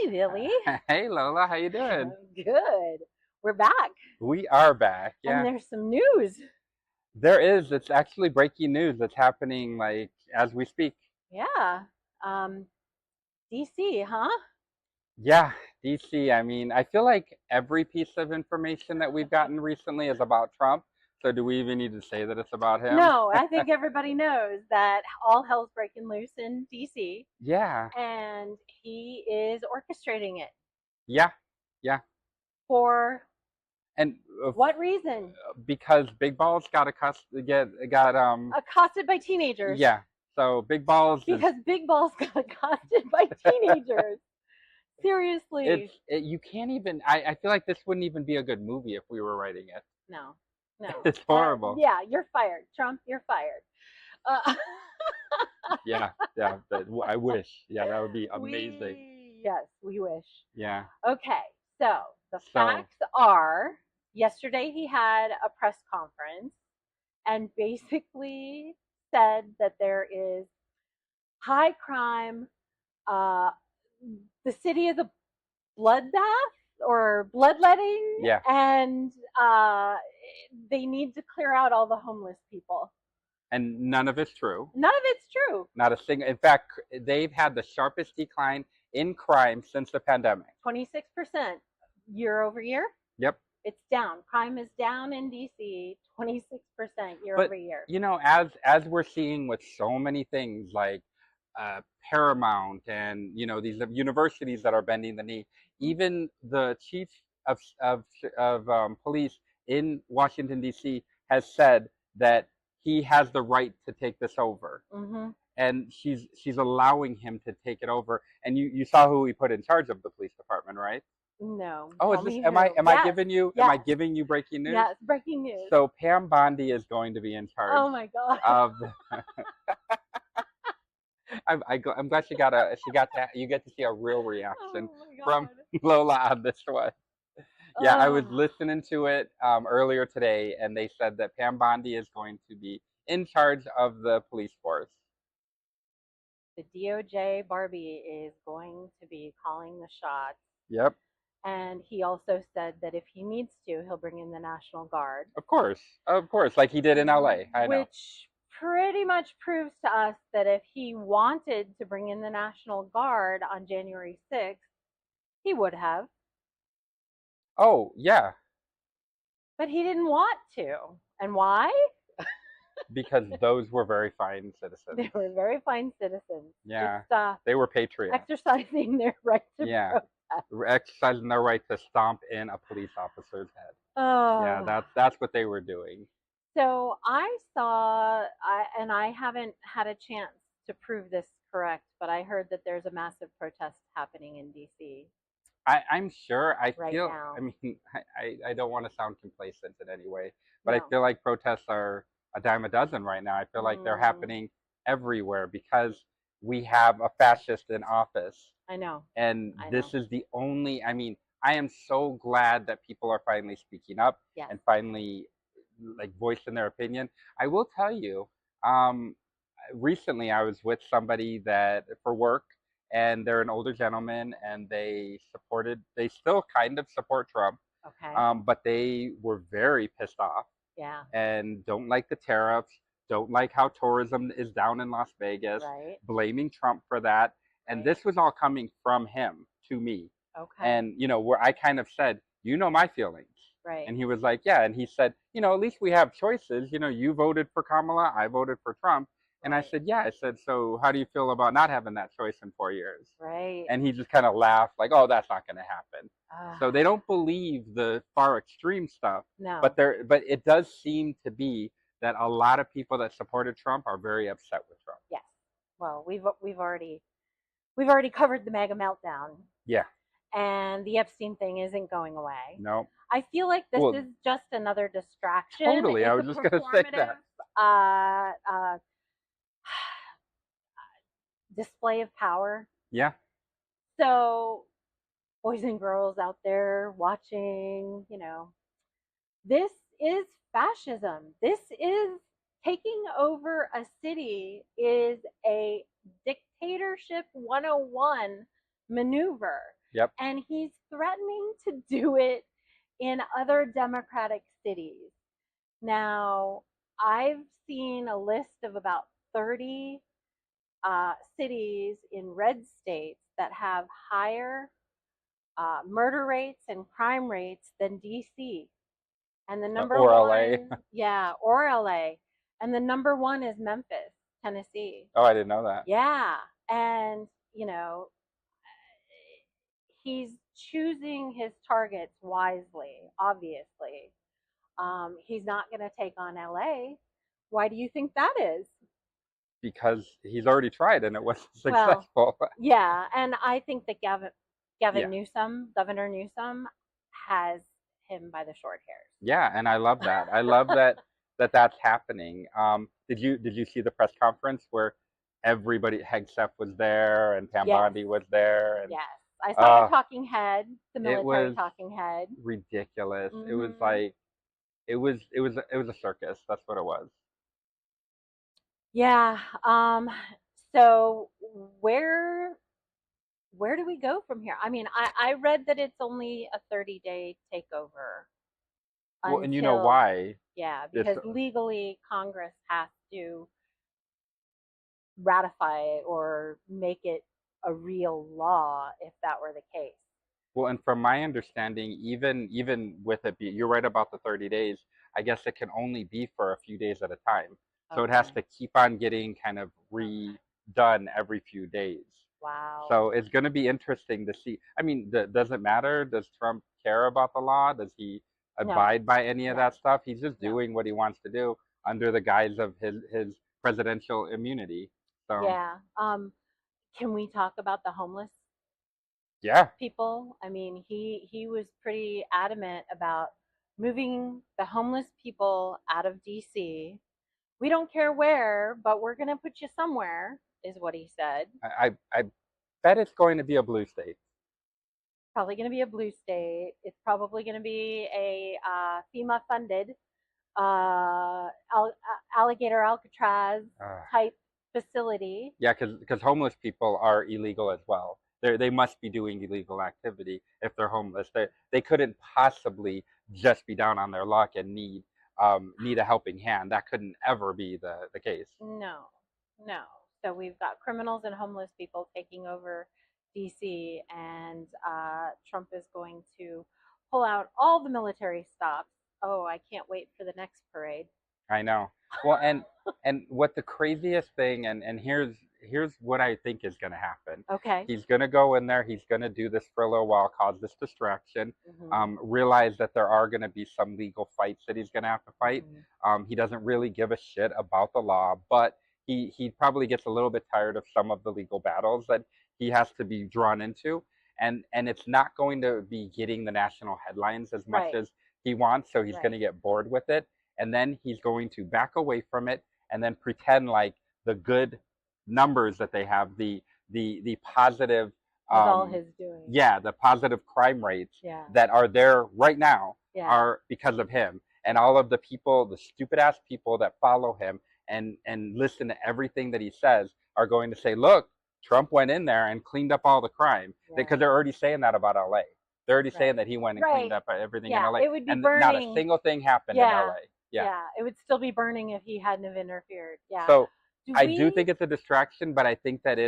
Hi, Billy. Hey Lola, how you doing? Good. We're back, We are back. and Yeah. there's some news. There is. It's actually breaking news that's happening like as we speak. Yeah. Um, DC, huh? Yeah, DC. I mean, I feel like every piece of information that we've gotten recently is about Trump. So do we even need to say that it's about him? No, I think everybody knows that all hell's breaking loose in DC, Yeah. and he is orchestrating it. Yeah. Yeah. For And what reason? because Big Balls got Accosted by teenagers. yeah. So Big Balls is Because Big Balls got accosted by teenagers. Seriously. you can't even I feel like this wouldn't even be a good movie if we were writing it. No, no. It's horrible. Yeah, you're fired. Trump, you're fired. Uh, Yeah, yeah. I wish. Yeah, that would be amazing. yes, we wish. Yeah. Okay, so the So, facts are yesterday he had a press conference and basically said that there is high crime. Uh, the city is a bloodbath or bloodletting, yeah. and they need to clear out all the homeless people. And none of it's true. None of it's true. Not a single. In fact, they've had the sharpest decline in crime since the pandemic. 26% year over year. Yep. It's down. Crime is down in DC 26% year But over year. you know, as we're seeing with so many things like Paramount and these universities that are bending the knee, even the chief of police in Washington D.C. has said that he has the right to take this over, Mm-hmm. and she's allowing him to take it over. And you saw who he put in charge of the police department, right? No. Oh, is Tell this me am who. I am I Yes. giving you am I Yes. giving you breaking news? Yes. Breaking news. So Pam Bondi is going to be in charge Oh my God. of. I'm glad she got that. You get to see a real reaction Oh my from God. Lola on this one. Yeah, I was Oh. listening to it earlier today, and they said that Pam Bondi is going to be in charge of the police force. The DOJ Barbie is going to be calling the shots. Yep, And he also said that if he needs to, he'll bring in the National Guard. of course, like he did in LA. I know. Which pretty much proves to us that if he wanted to bring in the National Guard on January 6th, he would have. Oh yeah, But he didn't want to. And why? because those were very fine citizens. They were very fine citizens. Yeah, Just they were patriots. exercising their right to Yeah, protest. exercising their right to stomp in a police officer's head. Oh. Yeah, that's what they were doing. So and I haven't had a chance to prove this correct, but I heard that there's a massive protest happening in DC I'm sure. I right feel. now. I mean, I don't want to sound complacent in any way, but I No. feel like protests are a dime a dozen right now. I feel like they're happening everywhere because we have a fascist in office, I know. and I this know. is the only. I mean, I am so glad that people are finally speaking up Yes. and finally like voicing their opinion. I will tell you. Um, Recently, I was with somebody that for work, and they're an older gentleman, and they still kind of support Trump, Okay. but they were very pissed off Yeah. and don't like the tariffs, don't like how tourism is down in Las Vegas, Right. blaming Trump for that. And Right. this was all coming from him to me. Okay. And, where I kind of said, my feelings. Right. And he was like, yeah. And he said, at least we have choices. You voted for Kamala, I voted for Trump. And I said, yeah. I said, so how do you feel about not having that choice in 4 years? Right. And he just kind of laughed, like, oh, that's not going to happen. So they don't believe the far extreme stuff. No. But it does seem to be that a lot of people that supported Trump are very upset with Trump. Yes. Well, we've already covered the MAGA meltdown. Yeah. And the Epstein thing isn't going away. No. I feel like this is just another distraction. Totally. It's I was just going to say that. Display of power. Yeah. So, boys and girls out there watching, this is fascism. This is taking over a city, is a dictatorship 101 maneuver. Yep. And he's threatening to do it in other Democratic cities. Now, I've seen a list of about 30 cities in red states that have higher murder rates and crime rates than DC. And the number Or LA. one, yeah, or LA. And the number one is Memphis, Tennessee. Oh, I didn't know that. Yeah. And, you know, he's choosing his targets wisely, obviously. He's not going to take on LA. Why do you think that is? Because he's already tried and it wasn't Well, successful. yeah, and I think that Gavin Yeah. Newsom, Governor Newsom, has him by the short Yeah, and I love that. I love that's happening. Did you see the press conference where everybody, Hegseth was there and Pam Yes, Bondi was there, and yes. I saw the uh, talking head, the it military was talking head. ridiculous. It was Hmm. like it was a circus. That's what it was. Yeah. So where do we go from here? I mean, I read that it's only a 30-day takeover Well, and you know until, why? yeah, It's because legally Congress has to ratify it or make it a real law if that were the case. Well, and from my understanding, even with it be, you're right about the 30 days. I guess it can only be for a few days at a time. So it has Okay. to keep on getting kind of Okay. redone every few days. Wow. So it's going to be interesting to see. I mean, does it matter? Does Trump care about the law? Does he No. abide by any of No. that stuff? He's just No. doing what he wants to do under the guise of his presidential immunity. So Yeah. Can we talk about the homeless yeah, people? I mean, he was pretty adamant about moving the homeless people out of DC. We don't care where, but we're going to put you somewhere, is what he said. I bet it's going to be a blue state. Probably going to be a blue state. It's probably going to be a FEMA funded alligator Alcatraz Uh, type facility. Yeah, because homeless people are illegal as well. They must be doing illegal activity if they're homeless. They couldn't possibly just be down on their luck and need a helping hand. That couldn't ever be the case. No, no. So we've got criminals and homeless people taking over DC, and Trump is going to pull out all the military stops. Oh, I can't wait for the next parade. I know. Well, and what the craziest thing, and here's what I think is going to happen. Okay. He's going to go in there. He's going to do this for a little while, cause this distraction. Mm-hmm. Realize that there are going to be some legal fights that he's going to have to fight. Mm-hmm. He doesn't really give a shit about the law, but he probably gets a little bit tired of some of the legal battles that he has to be drawn into, and it's not going to be getting the national headlines as much Right. as he wants. So he's going Right. to get bored with it, and then he's going to back away from it and then pretend like the good numbers that they have, the positive, Is all his doing. yeah, the positive crime rates Yeah. that are there right now Yeah. are because of him, and Yeah. all of the people, the stupid ass people that follow him and listen to everything that he says are going to say, look, Trump went in there and cleaned up all the crime, because Right. they're already saying that about LA. They're already saying Right. that he went and cleaned Right. up everything in Yeah. LA, It would be and not a burning. single thing happened in Yeah. LA. Yeah. Yeah. It would still be burning if he hadn't have interfered. Yeah. So Do I do we? think it's a distraction, but I think that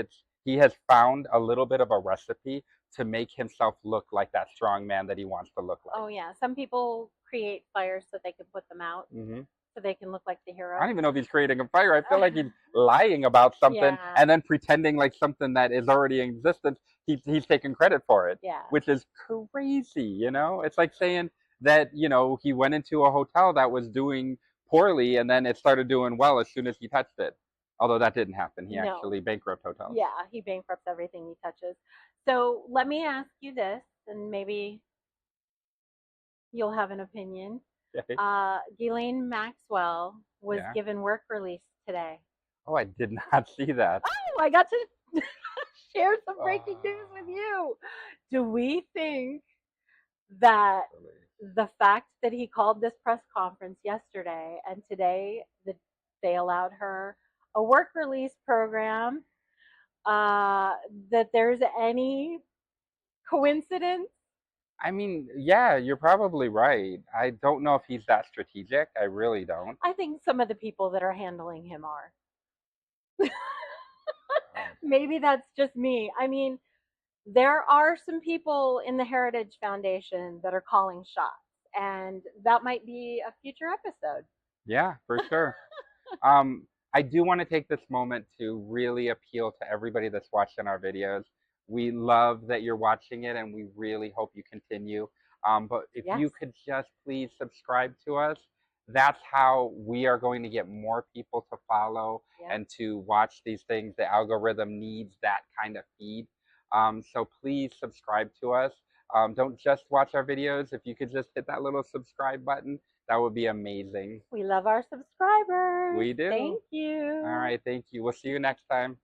he has found a little bit of a recipe to make himself look like that strong man that he wants to look like. Oh yeah. Some people create fires so they can put them out, Hmm. so they can look like the I don't hero. even know if he's creating a fire. I feel like he's lying about something Yeah. and then pretending like something that is already in existence, he's taking credit for it, Yeah. which is crazy. It's like saying that he went into a hotel that was doing poorly and then it started doing well as soon as he touched it. Although that didn't happen. He No. actually bankrupt hotels. Yeah. He bankrupts everything he touches. So let me ask you this, and maybe you'll have an opinion. Okay. Ghislaine Maxwell was Yeah. given work release today. Oh, I did not see that. Oh, I got to share some breaking news with Oh, you. Do we think that the fact that he called this press conference yesterday and today that they allowed her a work release program, that there's any Coincidence? I mean, yeah, you're probably right. I don't know if he's that strategic. I really don't. I think some of the people that are handling him are. Oh. Maybe that's just me. I mean, there are some people in the Heritage Foundation that are calling shots, and that might be a future episode. Yeah, for sure. Um, I do want to take this moment to really appeal to everybody that's watching our videos. We love that you're watching it, and we really hope you continue. But if Yes. you could just please subscribe to us, that's how we are going to get more people to follow Yep. and to watch these things. The algorithm needs that kind of feed. So please subscribe to us. Don't just watch our videos. If you could just hit that little subscribe button, that would be amazing. We love our subscribers. We do. Thank All you. right. Thank you. We'll see you next time.